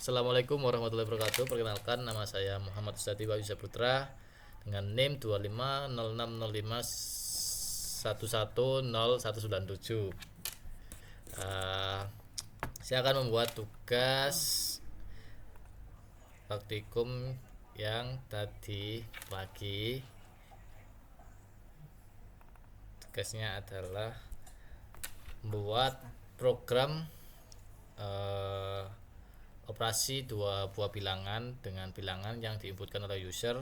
Assalamualaikum warahmatullahi wabarakatuh. Perkenalkan, nama saya Muhammad Ustadi Wahyu Saputra dengan NIM 250605110197. Saya akan membuat tugas praktikum yang tadi pagi. Tugasnya adalah membuat program operasi dua buah bilangan dengan bilangan yang diinputkan oleh user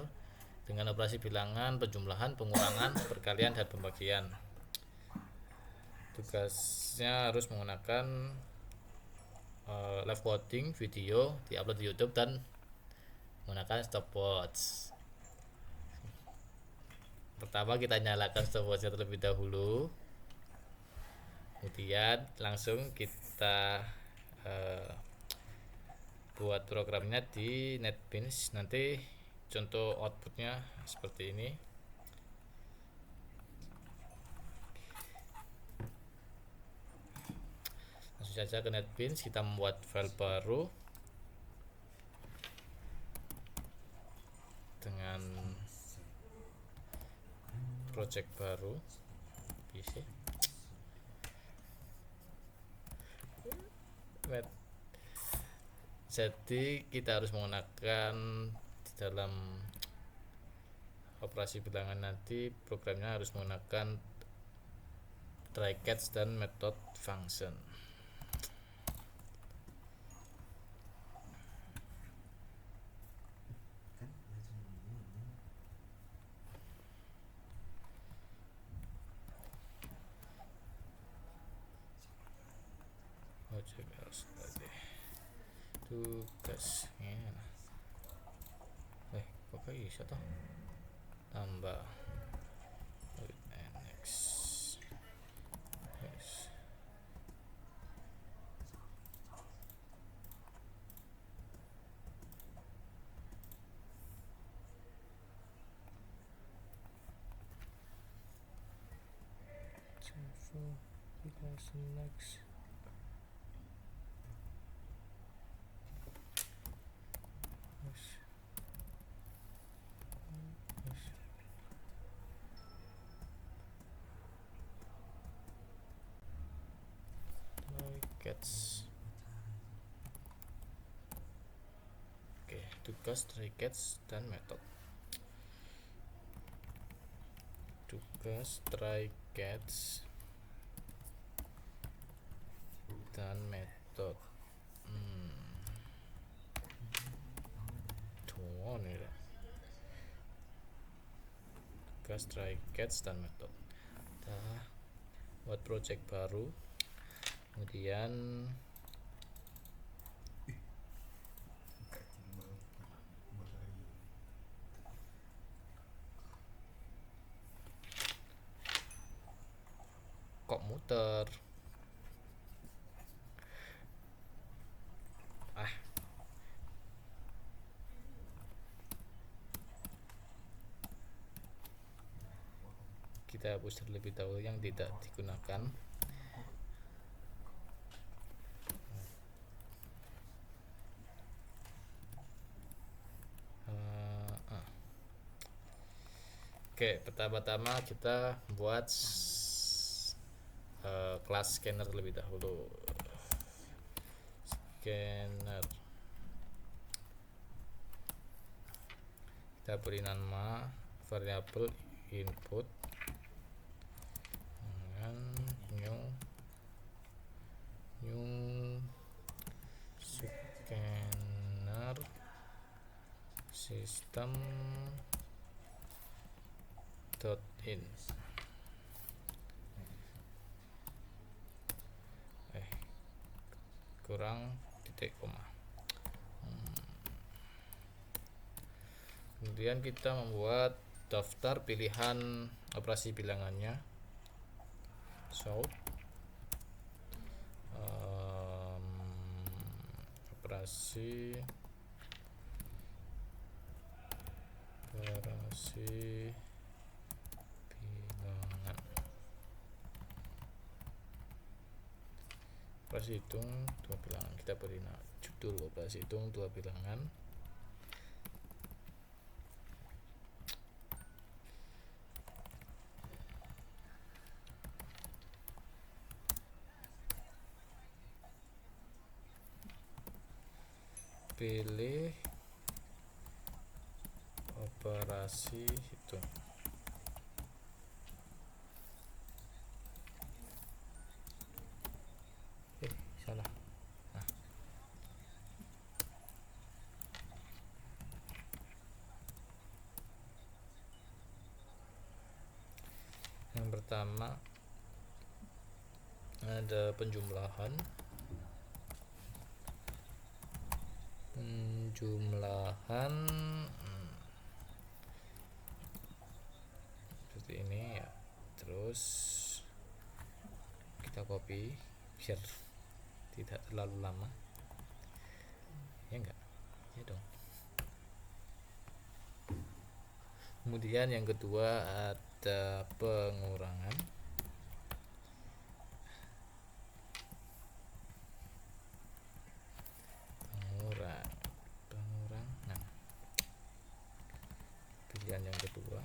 dengan operasi bilangan penjumlahan, pengurangan, perkalian, dan pembagian. Tugasnya harus menggunakan live coding video diupload di YouTube dan menggunakan stopwatch. Pertama kita nyalakan stopwatchnya terlebih dahulu, kemudian langsung kita buat programnya di NetBeans. Nanti contoh outputnya seperti ini. Langsung saja ke NetBeans, kita membuat file baru dengan project baru PC. Jadi kita harus menggunakan di dalam operasi bilangan nanti, programnya harus menggunakan try catch dan method function. Tugasnya kok kayak bisa toh tambah NX next. Oke, tugas try catch dan metode. Tugas try catch dan metode. Tugas try catch dan metode. Kita buat project baru, kemudian kok muter. Kita hapus terlebih dahulu yang tidak digunakan. Oke, pertama-tama kita buat kelas scanner terlebih dahulu. Scanner, kita beri nama variabel input dengan new scanner system .in. Kurang titik koma. Kemudian kita membuat daftar pilihan operasi bilangannya. Operasi bilangan. operasi hitung dua bilangan. Kita beri judul operasi hitung dua bilangan. Pilih operasi hitung. Salah. Nah. Yang pertama ada penjumlahan. Seperti ini ya. Terus kita copy biar tidak terlalu lama. Ya enggak? Ya dong. Kemudian yang kedua ada pengurangan. Pengurangan. Pilihan yang kedua.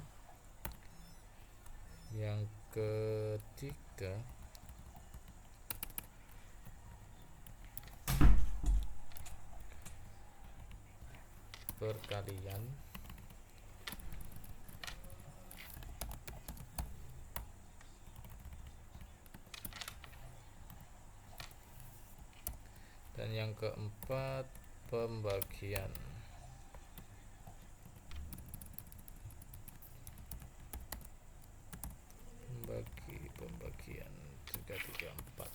Yang ketiga perkalian. Dan yang keempat pembagian. Pembagian 3, 3, 4.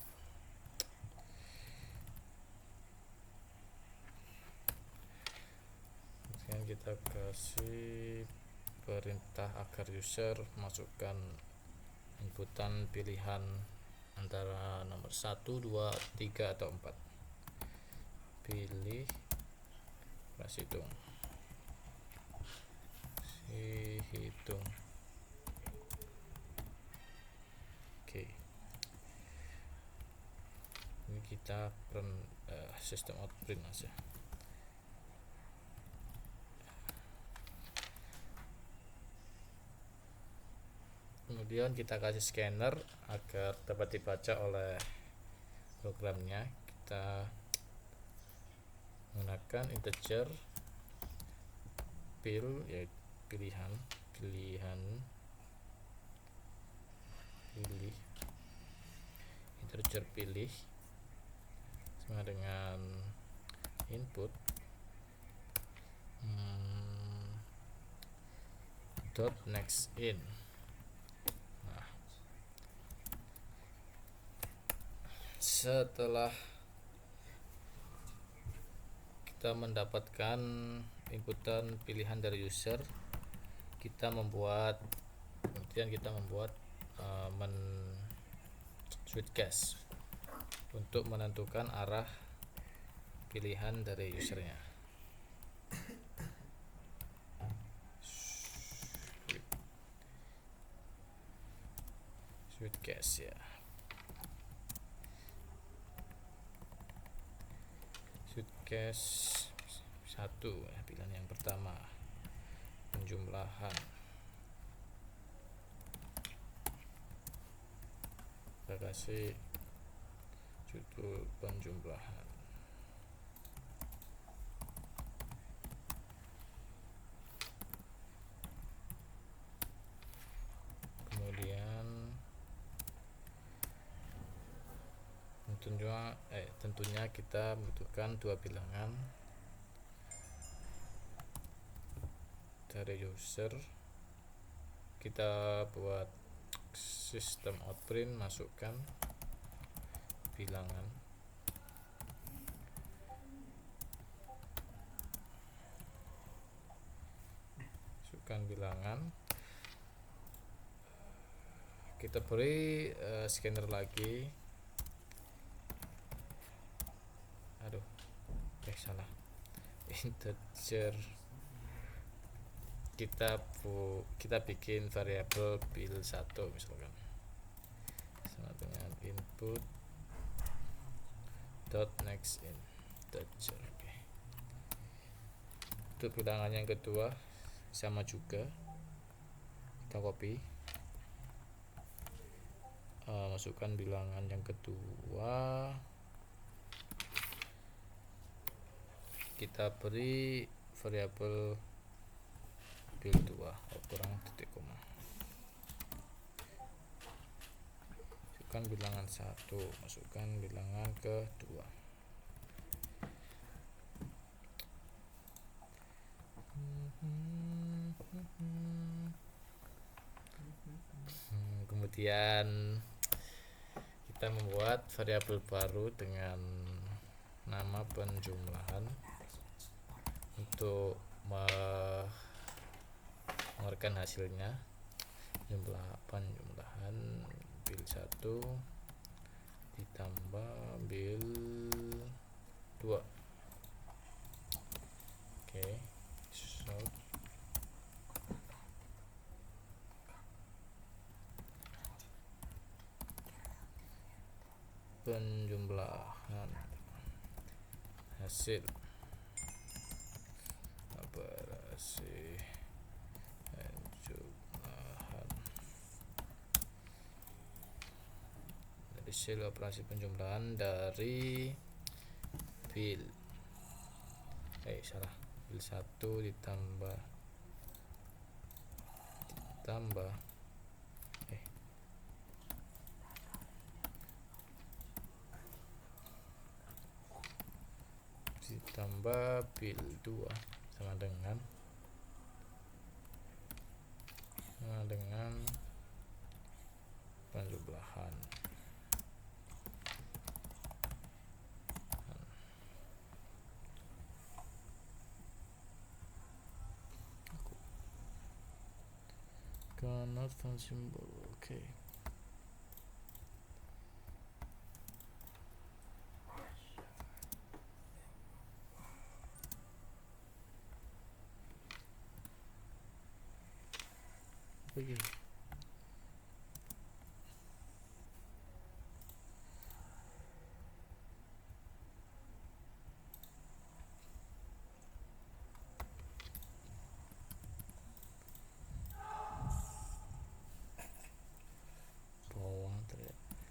Kemudian kita kasih perintah agar user masukkan inputan pilihan antara nomor 1, 2, 3 atau 4. Pilih operasi hitung. Oke. Ini kita sistem out print aja. Kemudian kita kasih scanner agar dapat dibaca oleh programnya. Kita menggunakan integer yaitu pilih integer pilih sama dengan input dot next in. Nah, setelah kita mendapatkan inputan pilihan dari user, kemudian kita membuat switch case untuk menentukan arah pilihan dari usernya. Switch case ya. Switch case 1 ya, pilihan yang pertama penjumlahan. Kita kasih judul penjumlahan. Kemudian tentunya kita membutuhkan dua bilangan dari user. Kita buat sistem out print, masukkan bilangan. Kita beri scanner lagi. Salah. Integer kita bikin variabel pil 1 misalkan sama dengan input dot next integer. Oke. Untuk bilangan yang kedua sama juga, kita copy, masukkan bilangan yang kedua, kita beri variabel bil 2 kurang titik koma. Masukkan bilangan 1, masukkan bilangan kedua. Kemudian kita membuat variabel baru dengan nama penjumlahan untuk mengeluarkan hasilnya. Penjumlahan bil 1 ditambah bil 2. Oke, so penjumlahan hasil operasi penjumlahan dari hasil operasi penjumlahan dari bil bil 1 ditambah bil 2 sama dengan penjumlahan cannot find symbol. Oke. Oke. Bawah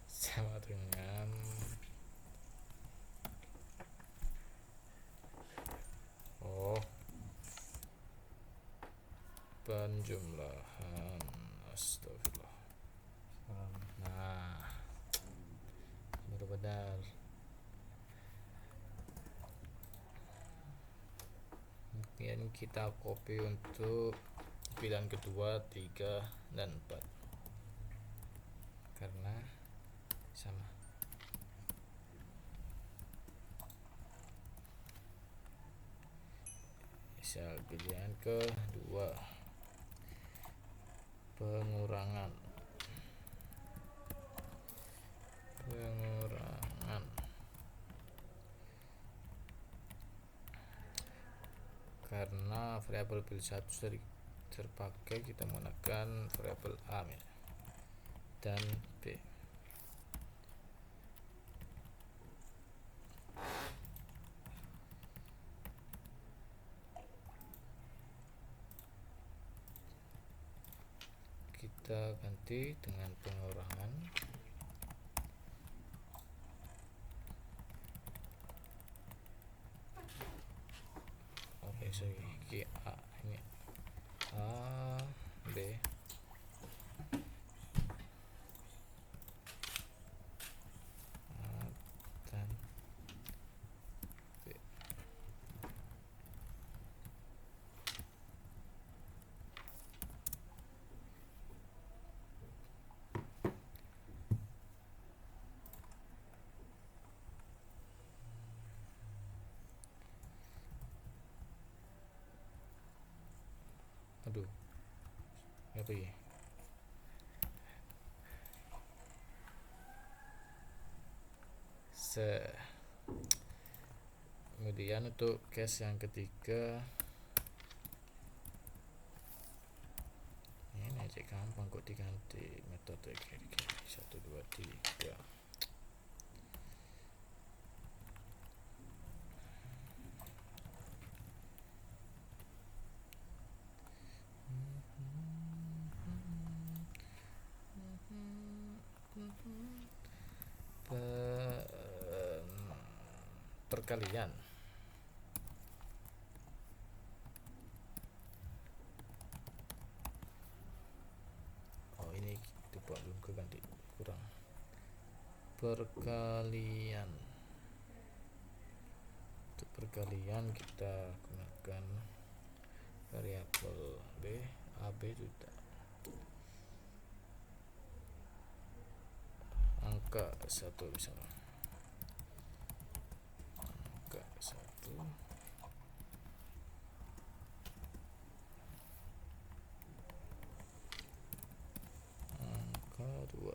sama dengan penjumlahan. Astagfirullah. Nah, baru benar. Kemudian kita copy untuk bilangan kedua 3 dan 4 karena sama. Misal pilihan kedua, pengurangan karena variabel bil 1 sudah terpakai, kita menggunakan variabel A dan B. Kita ganti dengan pengurangan. Oke, sorry, A ini A B A dan B. Aduh, apa ya? Kemudian untuk case yang ketiga, ini aja gampang kok diganti metode kiri 1 2 3. perkalian. Oh, ini dibuat belum keganti, kurang. Perkalian. Untuk perkalian kita gunakan variabel b, ab juga angka 1 misalnya, angka 1 angka 2.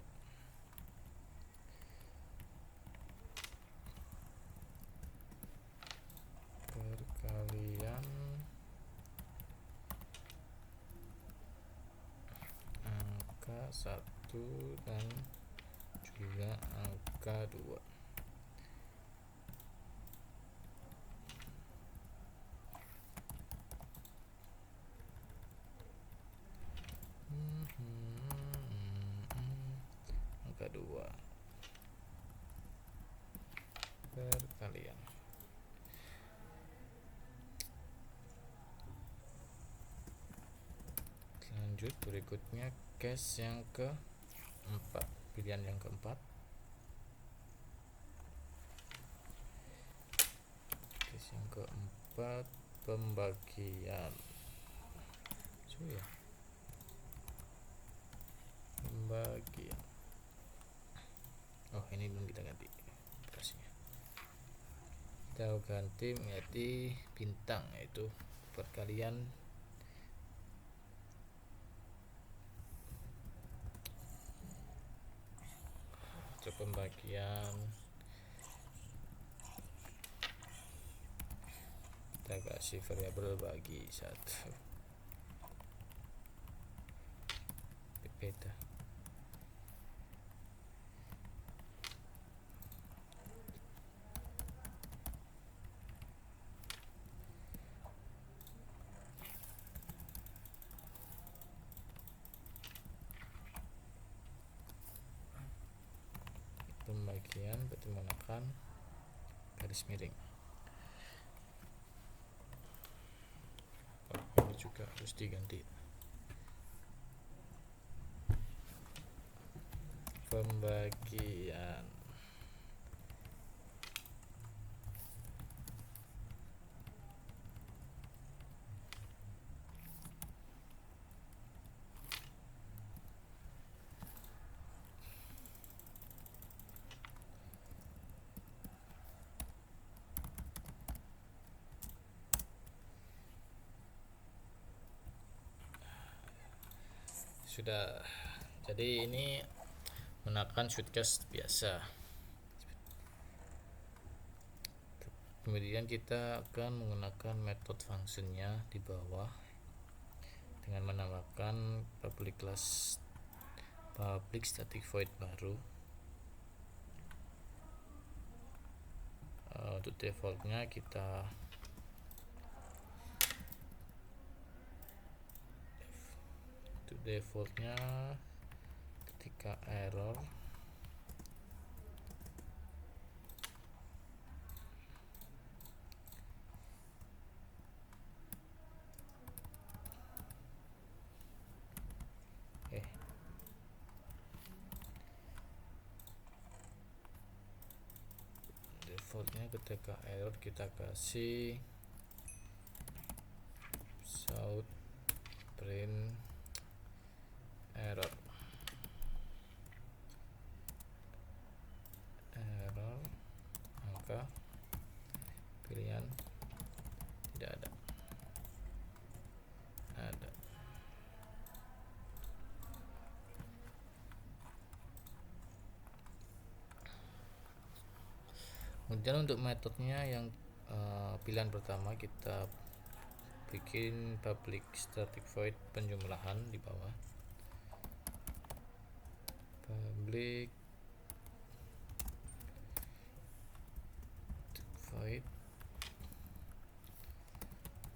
Perkalian angka 1 dan juga angka 2. Angka 2 perkalian. Lanjut, berikutnya case yang keempat, pilihan yang keempat. Case yang keempat, pembagian. Pembagian. Oh, ini belum kita ganti operasinya. Kita ganti menjadi bintang, yaitu perkalian untuk pembagian. Kita kasih variabel bagi 1 beta. Pembagian berarti menggunakan garis miring. Oh, ini juga harus diganti. Pembagian sudah. Jadi ini menggunakan shortcut biasa. Kemudian kita akan menggunakan method functionnya di bawah dengan menambahkan public static void baru. Untuk defaultnya kita ketika error ketika error kita kasih shout print error angka pilihan tidak ada. Kemudian untuk metodenya yang pilihan pertama kita bikin public static void penjumlahan di bawah, public void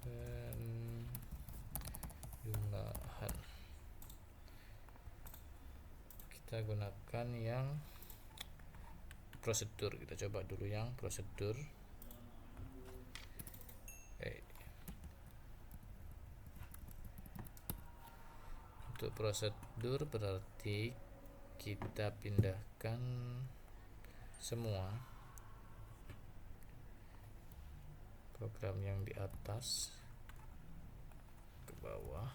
penjumlahan. Kita gunakan yang prosedur, kita coba dulu yang prosedur. Untuk prosedur berarti kita pindahkan semua program yang di atas ke bawah.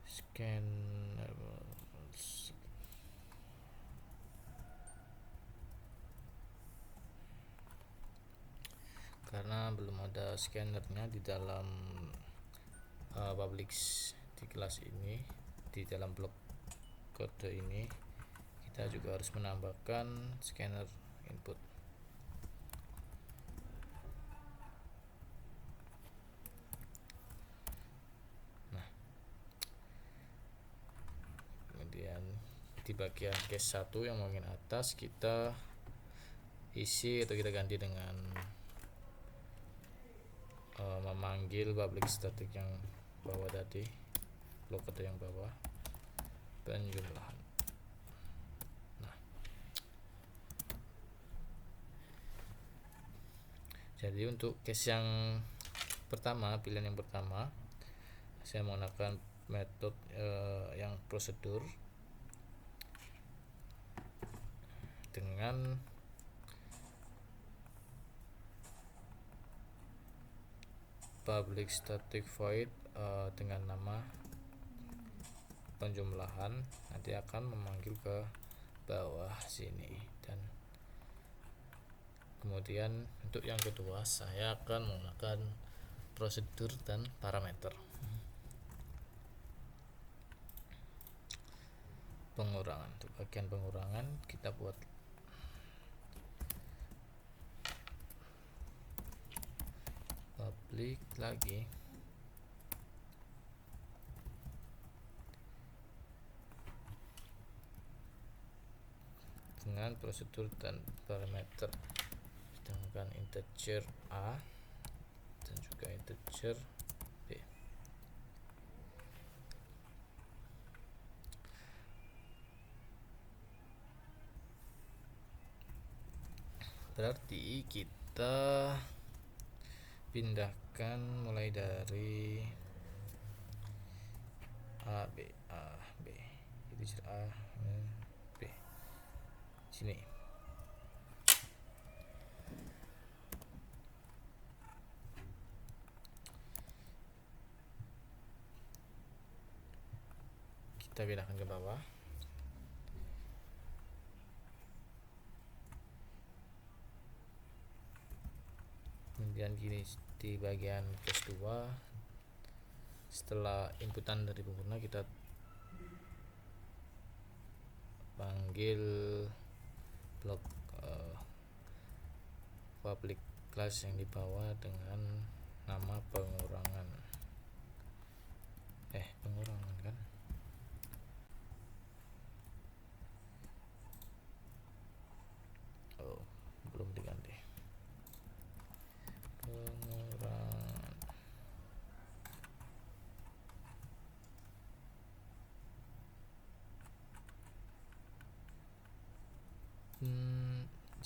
Scan karena belum ada scannernya di dalam public di kelas ini, di dalam blok kode ini kita juga harus menambahkan scanner input. Nah, kemudian di bagian case 1 yang bagian atas kita isi atau kita ganti dengan memanggil public static yang bawah tadi, blok kode yang bawah, penjumlahan. Nah, jadi untuk case yang pertama, pilihan yang pertama, saya menggunakan metode yang prosedur dengan public static void dengan nama penjumlahan, nanti akan memanggil ke bawah sini. Dan kemudian untuk yang kedua saya akan menggunakan prosedur dan parameter. Pengurangan, untuk bagian pengurangan kita buat public lagi dengan prosedur dan parameter, sedangkan integer A dan juga integer B. Berarti kita pindahkan mulai dari A B, integer A B sini. Kita pindahkan ke bawah. Kemudian gini, di bagian case 2 setelah inputan dari pengguna kita panggil blok public class yang di bawah dengan nama pengurangan. Pengurangan kan? Oh, belum diganti. Pengurangan.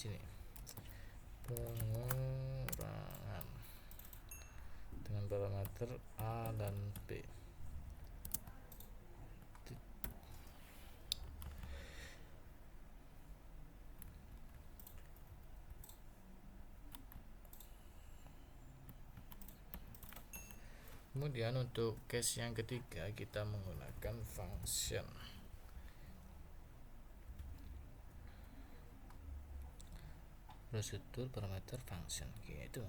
Sini. Pengurangan dengan parameter A dan B. Kemudian untuk case yang ketiga kita menggunakan function. Prosedur, parameter, function gitu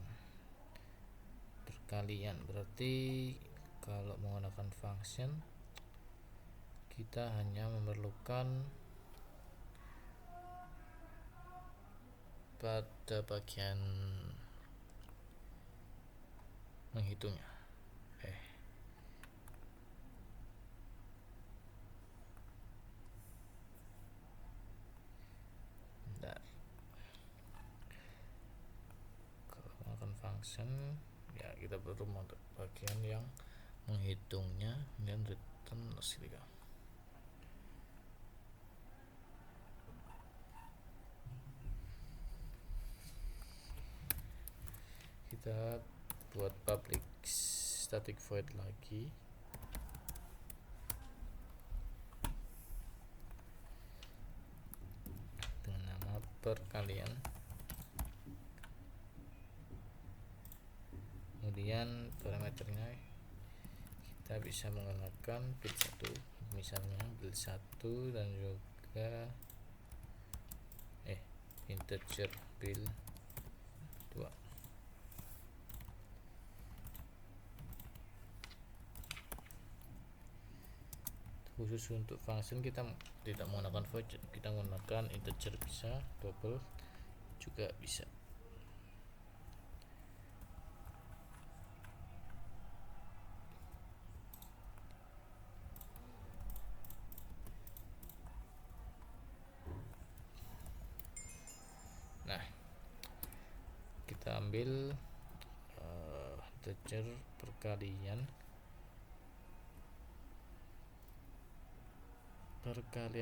berkalian. Berarti kalau menggunakan function kita hanya memerlukan pada bagian menghitungnya. Function ya kita perlu bagian yang menghitungnya dan return ketika kita buat public static void lagi dengan nama perkalian. Kemudian parameternya kita bisa menggunakan build 1, misalnya build 1 dan juga integer build 2. Khusus untuk function kita tidak menggunakan void, kita menggunakan integer bisa, double juga bisa. Nah, kita ambil integer perkalian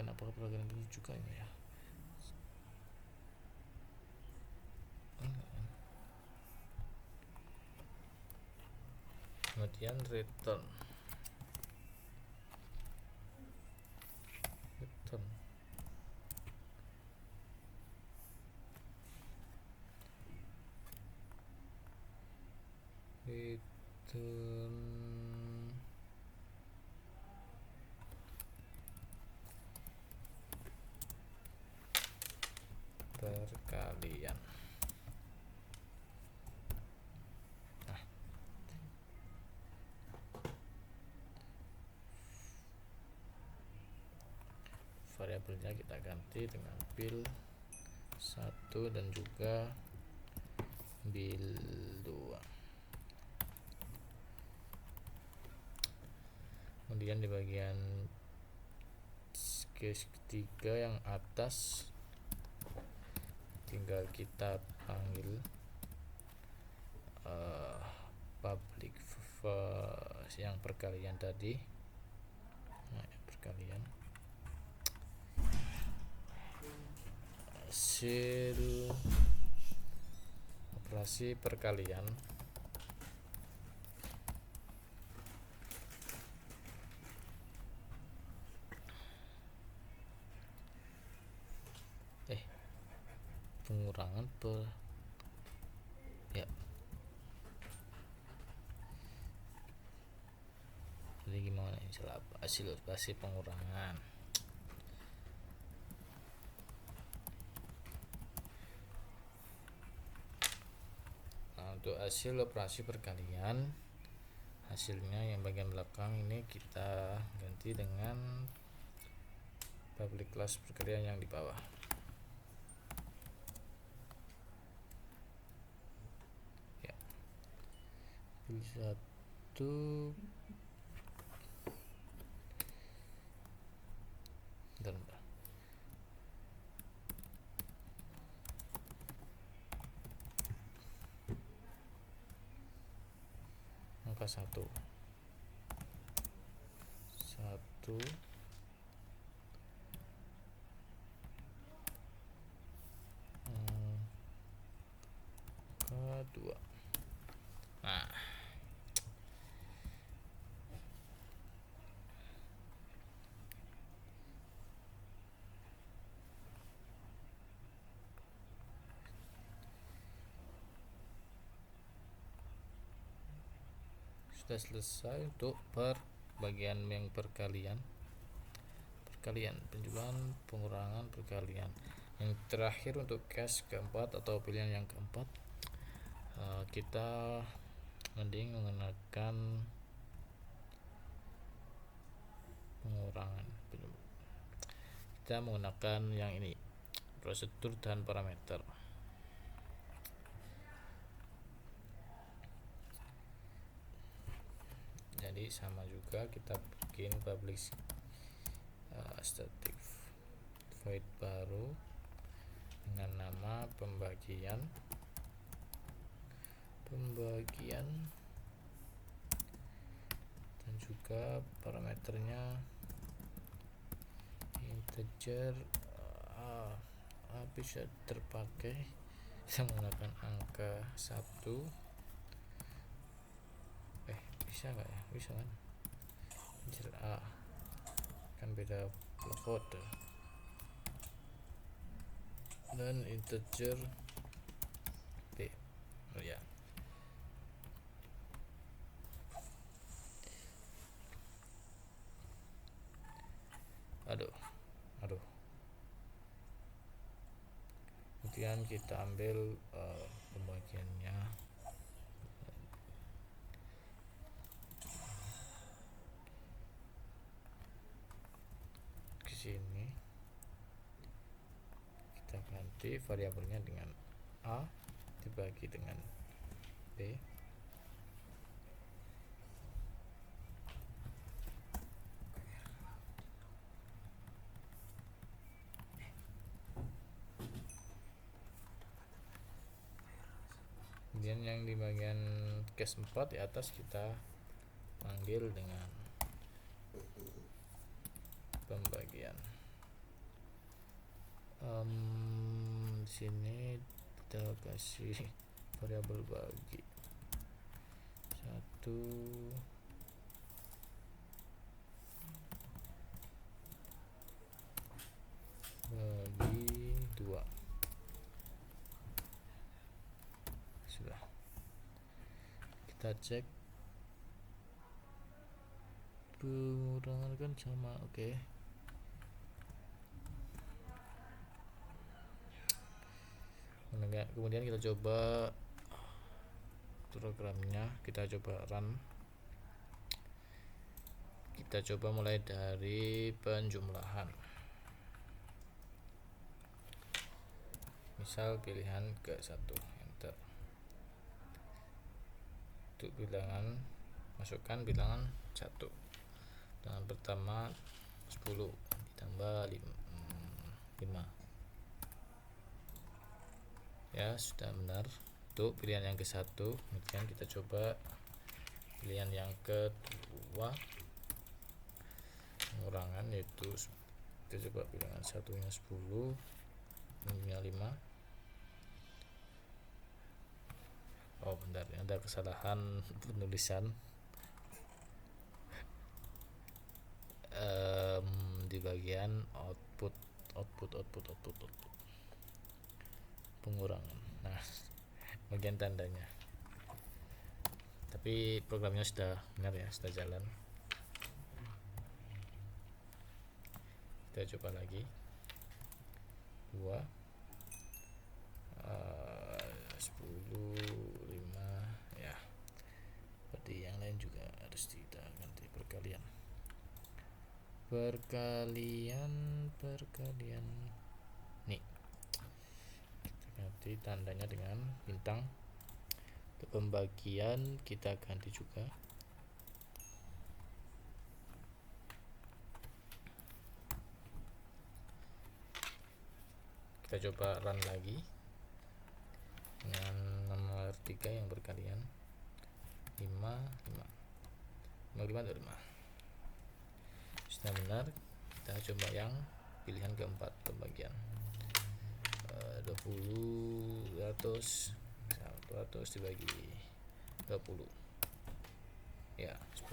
apakah perkalian ini juga ini ya, kemudian return perkalian. Nah, variabelnya kita ganti dengan build 1 dan juga build 2. Kemudian di bagian case ketiga yang atas tinggal kita panggil public yang perkalian tadi. Nah, perkalian hasil operasi perkalian pengurangan jadi gimana ini, salah hasil operasi pengurangan. Nah, untuk hasil operasi perkalian, hasilnya yang bagian belakang ini kita ganti dengan public class perkalian yang di bawah. Ya, build 1 bentar. Angka 1 angka 2. Nah, sudah selesai untuk bagian yang perkalian penjualan pengurangan perkalian. Yang terakhir untuk case keempat atau pilihan yang keempat, kita mending menggunakan pengurangan. Kita menggunakan yang ini, prosedur dan parameter. Jadi sama juga kita bikin public static void baru dengan nama pembagian dan juga parameternya integer bisa terpakai. Kita menggunakan angka 1 bisa nggak ya? Bisa kan? Integer A kan beda blok kode, dan integer B. Oh ya, aduh, kemudian kita ambil pembagiannya ke sini, kita ganti variabelnya dengan A dibagi dengan B. Kemudian yang di bagian case 4 di atas kita panggil dengan pembagian. Di sini kita kasih variabel bagi 1 bagi 2. Sudah, kita cek pengurangan kan sama. Oke. Kemudian kita coba programnya, kita coba run. Kita coba mulai dari penjumlahan, misal pilihan ke 1, enter. Untuk bilangan, masukkan bilangan 1. Bilangan pertama 10 ditambah 5. Ya, sudah benar untuk pilihan yang ke-1. Kemudian kita coba pilihan yang kedua, pengurangan, yaitu kita coba bilangan satunya 10, minumnya 5. Oh bentar, ada kesalahan penulisan. Di bagian output pengurangan, nah bagian tandanya, tapi programnya sudah benar ya, sudah jalan. Kita coba lagi 2, 10, 5 ya. Seperti yang lain juga harus kita ganti perkalian nih, kita ganti tandanya dengan bintang. Untuk pembagian kita ganti juga. Kita coba run lagi dengan nomor 3 yang berkalian 5, 5, 5, 5. Sudah benar. Kita coba yang pilihan keempat, pembagian 20, 100 dibagi 20 ya, 10.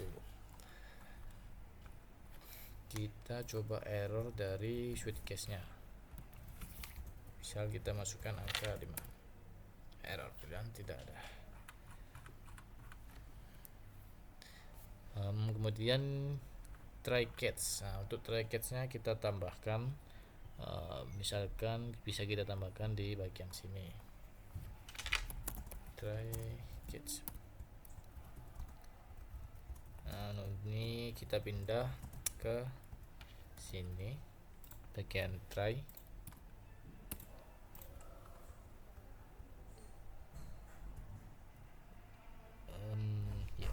Kita coba error dari switch case nya, misal kita masukkan angka 5, error pilihan tidak ada. Kemudian try catch. Nah, untuk try catch nya kita tambahkan, misalkan bisa kita tambahkan di bagian sini, try catch. Nah, ini kita pindah ke sini, bagian try. Ya,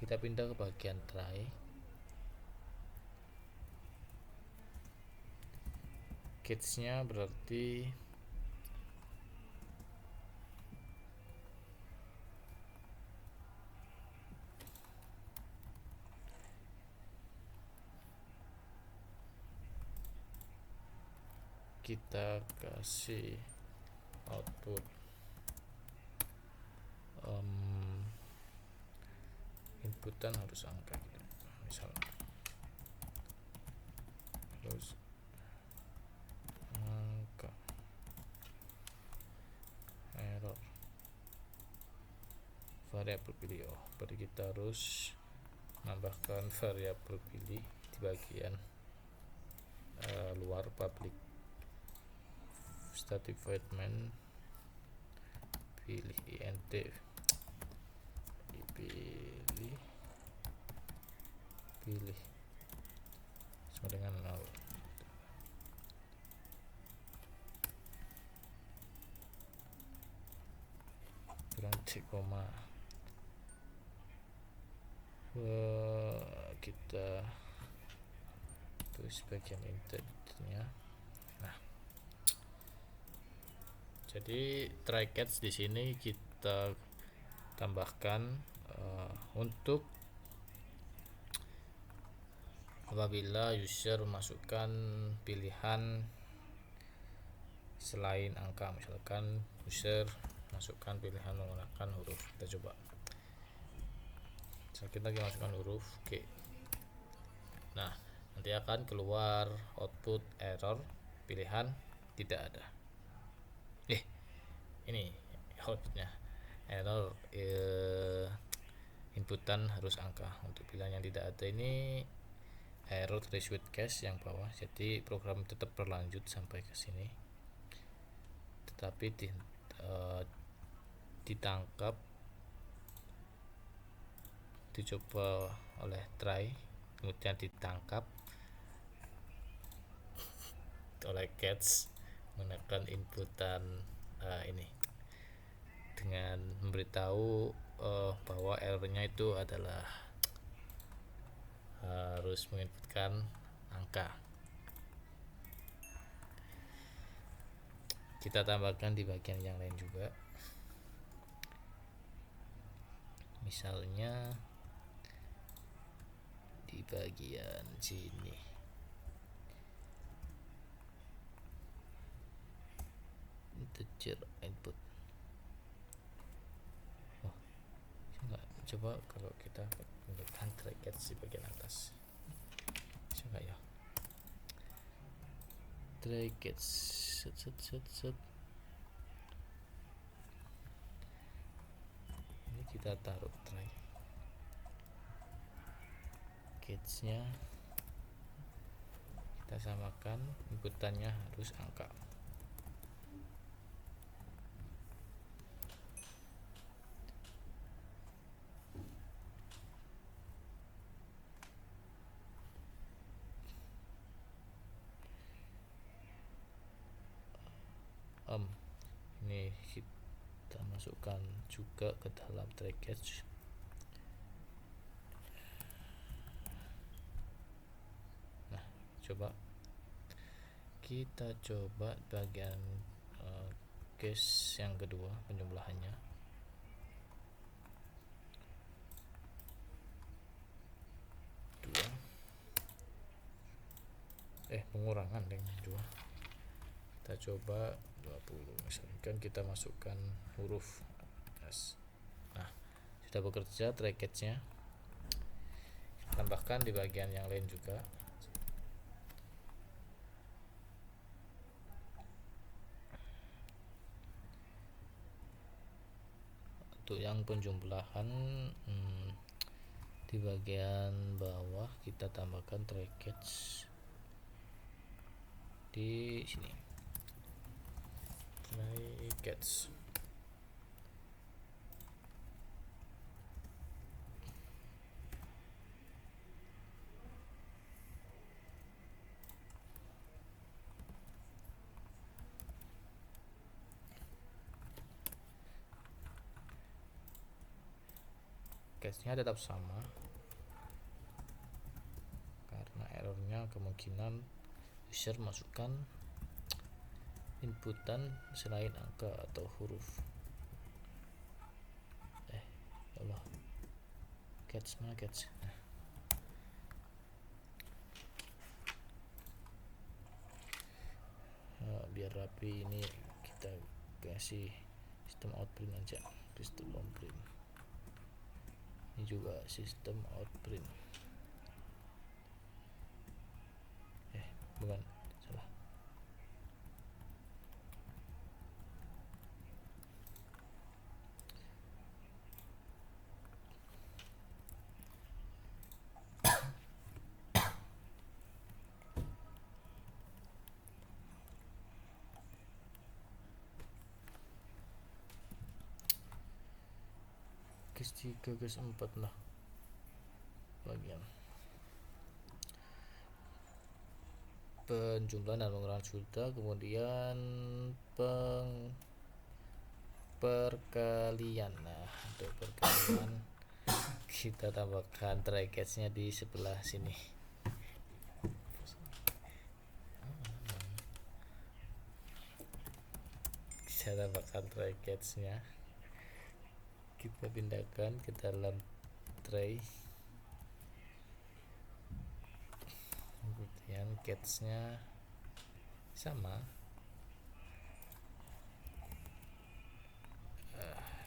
kita pindah ke bagian try. Catch-nya berarti kita kasih output inputan harus angka gitu. Misal harus angka error variabel pilih. Berarti kita harus menambahkan variabel pilih di bagian luar public static void main pilih int pilih sama dengan 0. berhenti koma. Kita tulis bagian intentnya. Nah, jadi try catch di sini kita tambahkan untuk apabila user masukkan pilihan selain angka, misalkan user masukkan pilihan menggunakan huruf. Kita coba, misal kita masukkan huruf G. Nah, nanti akan keluar output error pilihan tidak ada. Ini outputnya error inputan harus angka. Untuk pilihan yang tidak ada ini error threshold cache yang bawah. Jadi program tetap berlanjut sampai ke sini, tetapi ditangkap, dicoba oleh try, kemudian ditangkap oleh catch menggunakan inputan ini dengan memberitahu bahwa errornya itu adalah harus menginputkan angka. Kita tambahkan di bagian yang lain juga, misalnya di bagian sini integer input. Coba kalau kita menggunakan try catch di bagian atas, coba ya, try catch set. Ini kita taruh try catch-nya, kita samakan inputannya harus angka. Ini kita masukkan juga ke dalam try catch. Nah, kita coba bagian case yang kedua, penjumlahannya. Pengurangan dengan 2. Kita coba 20. Misalkan kita masukkan huruf S. Nah, sudah bekerja try catch-nya. Tambahkan di bagian yang lain juga. Untuk yang penjumlahan di bagian bawah kita tambahkan try catch di sini. Try catch. Catch-nya tetap sama karena errornya kemungkinan user masukkan inputan selain angka atau huruf. Ya Allah, catch mana catch? Biar rapi ini kita kasih sistem out print aja, sistem on print. Ini juga sistem outprint. Bukan, salah. Case 3, case 4 lah bagian penjumlahan dan pengurangan sudah, kemudian perkalian. Nah, untuk perkalian kita tambahkan try catch-nya di sebelah sini. Kita tambahkan try catch-nya, kita pindahkan ke dalam tray, kemudian catch-nya sama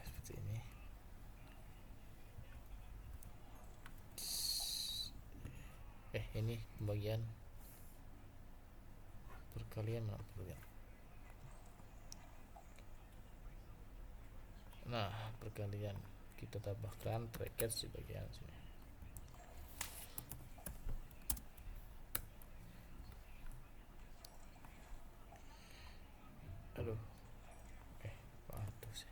seperti ini. Ini pembagian perkalian. Nah, perkalian kita tambahkan try catch di bagian sini. Aduh, sih.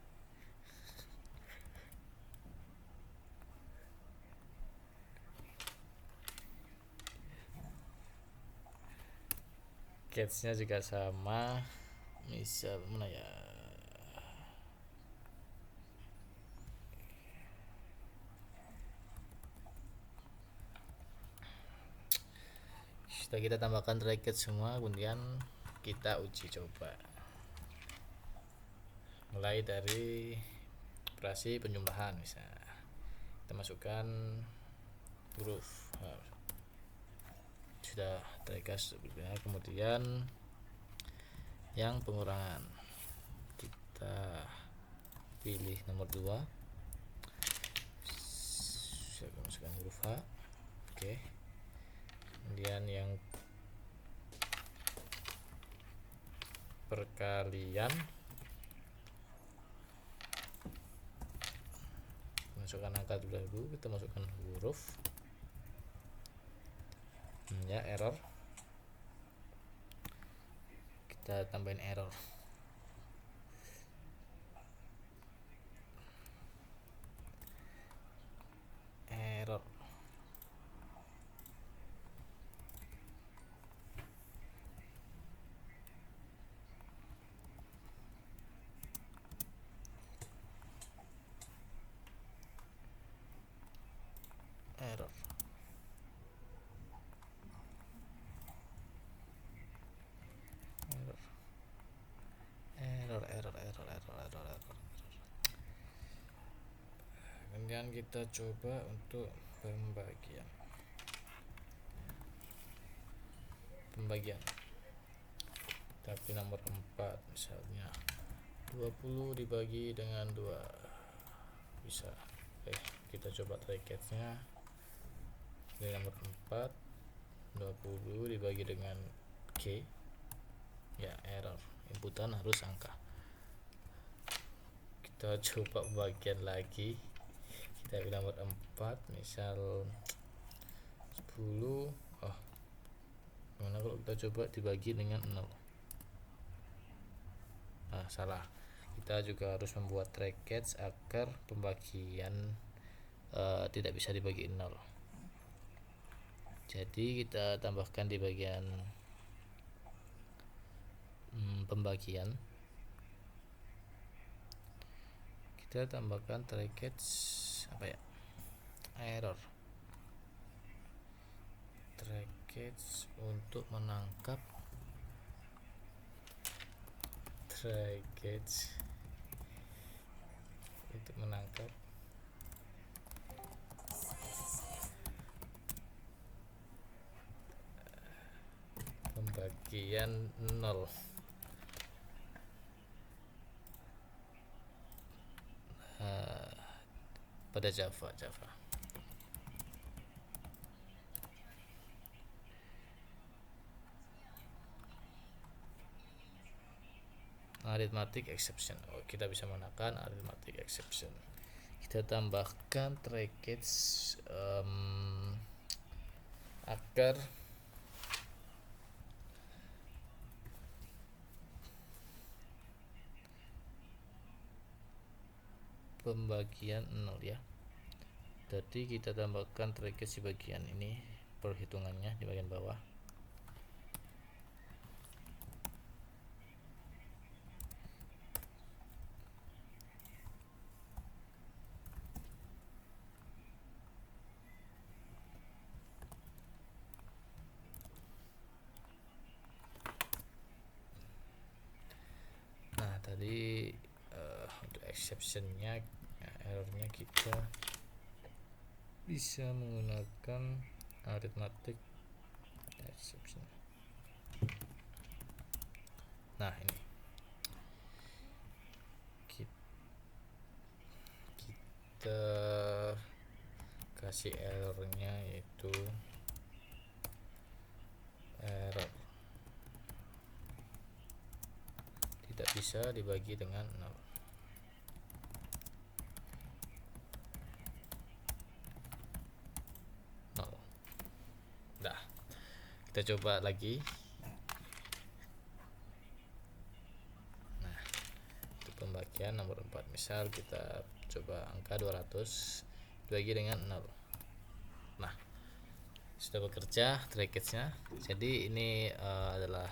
Catch-nya juga sama, misal mana ya, sudah kita tambahkan try catch semua, kemudian kita uji coba mulai dari operasi penjumlahan. Misalnya kita masukkan huruf, sudah try catch, kemudian yang pengurangan kita pilih nomor 2, saya masukkan huruf H. Oke. Kemudian yang perkalian masukkan angka dulu, kita masukkan huruf ya, error, kita tambahin error. Kemudian kita coba untuk pembagian tapi nomor 4 misalnya 20 dibagi dengan 2 bisa. Kita coba try catch-nya di nomor 4, 20 dibagi dengan K, ya error, inputan harus angka. Kita coba bagian lagi, kita pilih nomor 4, misal 10. Gimana kalau kita coba dibagi dengan 0? Salah. Kita juga harus membuat try catch agar pembagian tidak bisa dibagi 0. Jadi kita tambahkan di bagian pembagian, kita tambahkan try catch error, try catch untuk menangkap, try catch untuk menangkap pembagian 0. Pada Java. arithmetic exception. Kita bisa menggunakan arithmetic exception. Kita tambahkan try catch agar pembagian 0 ya. Jadi kita tambahkan try catch di bagian ini, perhitungannya di bagian bawah. Nah, tadi untuk exceptionnya, errornya kita bisa menggunakan arithmetic exception. Nah, ini kita kasih errornya, yaitu error tidak bisa dibagi dengan 0. Nah, kita coba lagi. Nah, untuk pembagian nomor 4, misal kita coba angka 200 dibagi dengan 0. Nah, sudah bekerja try catch-nya. Jadi ini adalah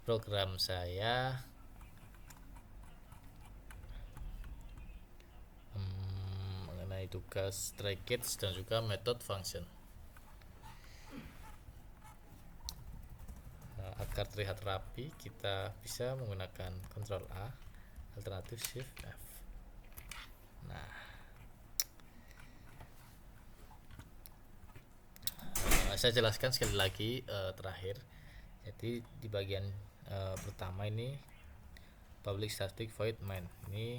program saya mengenai tugas try catch dan juga method function. Agar terlihat rapi, kita bisa menggunakan Ctrl A, alternatif Shift F. Nah, saya jelaskan sekali lagi terakhir. Jadi di bagian pertama ini public static void main, ini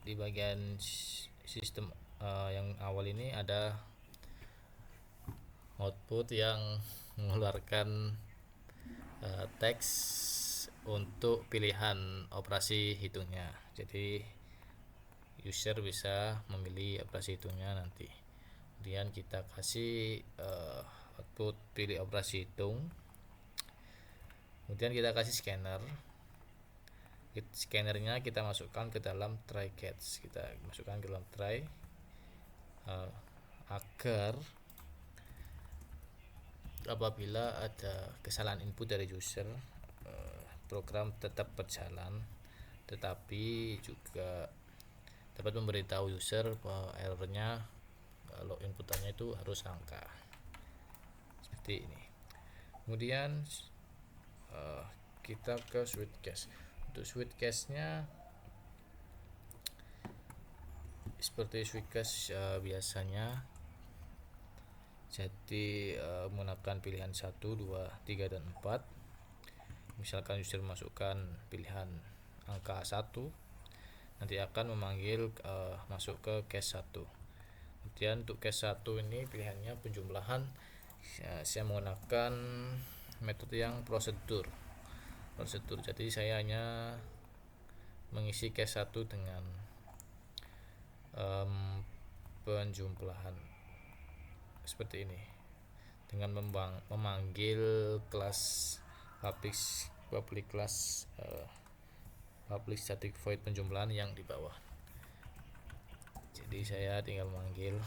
di bagian sistem yang awal ini ada output yang mengeluarkan teks untuk pilihan operasi hitungnya. Jadi user bisa memilih operasi hitungnya nanti. Kemudian kita kasih output pilih operasi hitung. Kemudian kita kasih scanner. Scannernya kita masukkan ke dalam try catch. Kita masukkan ke dalam try agar apabila ada kesalahan input dari user, program tetap berjalan, tetapi juga dapat memberitahu user bahwa errornya kalau inputannya itu harus angka, seperti ini. Kemudian kita ke switch cache. Untuk switch cache-nya seperti switch cache biasanya. Jadi menggunakan pilihan 1, 2, 3, dan 4. Misalkan user masukkan pilihan angka 1, nanti akan memanggil masuk ke cache 1. Kemudian untuk cache 1 ini pilihannya penjumlahan. Saya menggunakan metode yang prosedur. Jadi saya hanya mengisi cache 1 dengan penjumlahan seperti ini, dengan memanggil kelas public class public static void penjumlahan yang di bawah. Jadi saya tinggal memanggil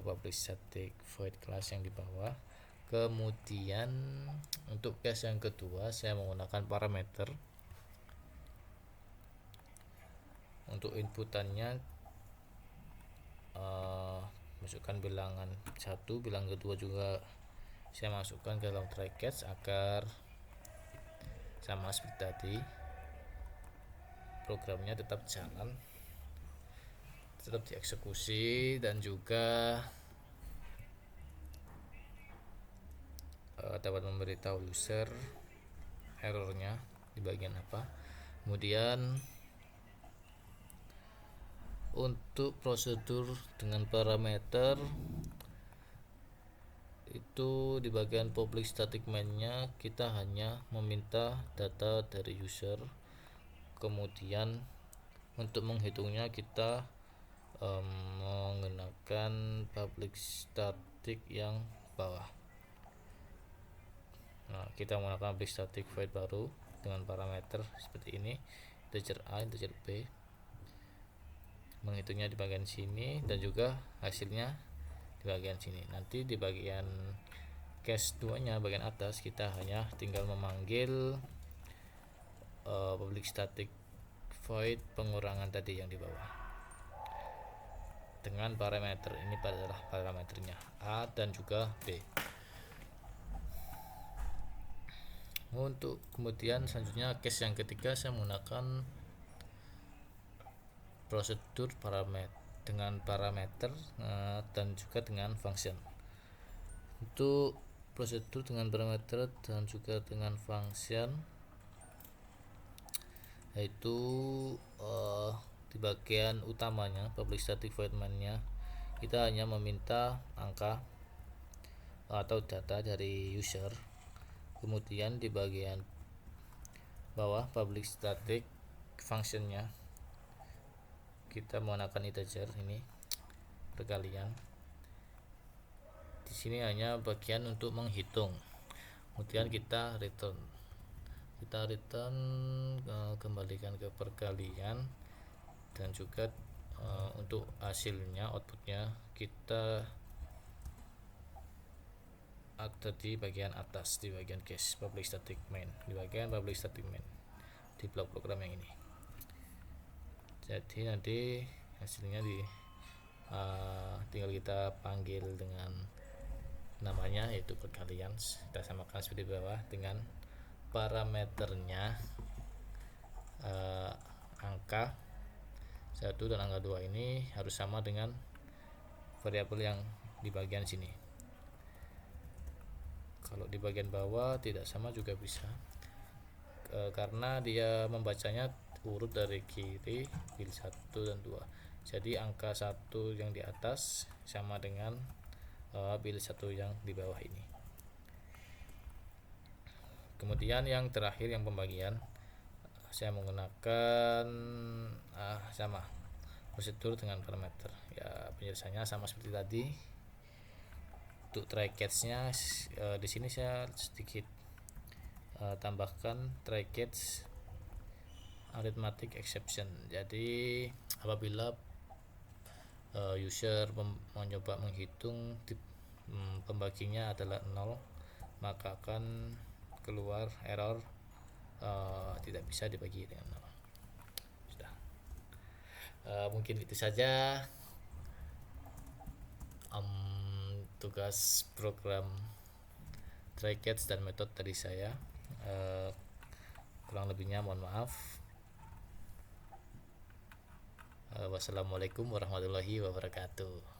public static void class yang di bawah. Kemudian untuk case yang kedua saya menggunakan parameter. Untuk inputannya masukkan bilangan 1, bilangan kedua juga saya masukkan ke dalam try catch agar sama seperti tadi, programnya tetap jalan, tetap dieksekusi, dan juga dapat memberitahu user errornya di bagian apa. Kemudian untuk prosedur dengan parameter itu di bagian public static main-nya kita hanya meminta data dari user, kemudian untuk menghitungnya kita menggunakan public static yang bawah. Nah, kita menggunakan public static void baru dengan parameter seperti ini, integer a, integer b, menghitungnya di bagian sini dan juga hasilnya di bagian sini. Nanti di bagian case 2 nya bagian atas kita hanya tinggal memanggil public static void pengurangan tadi yang di bawah dengan parameter ini adalah parameternya a dan juga b. Untuk kemudian selanjutnya case yang ketiga saya menggunakan prosedur parameter dengan parameter dan juga dengan function. Untuk prosedur dengan parameter dan juga dengan function yaitu di bagian utamanya public static void main-nya kita hanya meminta angka atau data dari user, kemudian di bagian bawah public static function-nya kita menggunakan integer ini perkalian. Di sini hanya bagian untuk menghitung, kemudian kita return kembalikan ke perkalian dan juga untuk hasilnya outputnya kita ada di bagian atas, di bagian case public static main, di bagian public static main di blok program yang ini. Jadi nanti hasilnya tinggal kita panggil dengan namanya yaitu perkalian, kita samakan seperti bawah dengan parameternya angka 1 dan angka 2 ini harus sama dengan variabel yang di bagian sini. Kalau di bagian bawah tidak sama juga bisa, karena dia membacanya urut dari kiri bil 1 dan 2. Jadi angka 1 yang di atas sama dengan bil 1 yang di bawah ini. Kemudian yang terakhir yang pembagian saya menggunakan sama prosedur dengan parameter. Ya, penjelasannya sama seperti tadi. Untuk try catch-nya di sini saya sedikit tambahkan try catch arithmetic exception. Jadi apabila user mencoba menghitung pembaginya adalah 0, maka akan keluar error tidak bisa dibagi dengan 0. Sudah. Mungkin itu saja tugas program try catch dan metode dari saya. Kurang lebihnya mohon maaf. Wassalamualaikum warahmatullahi wabarakatuh.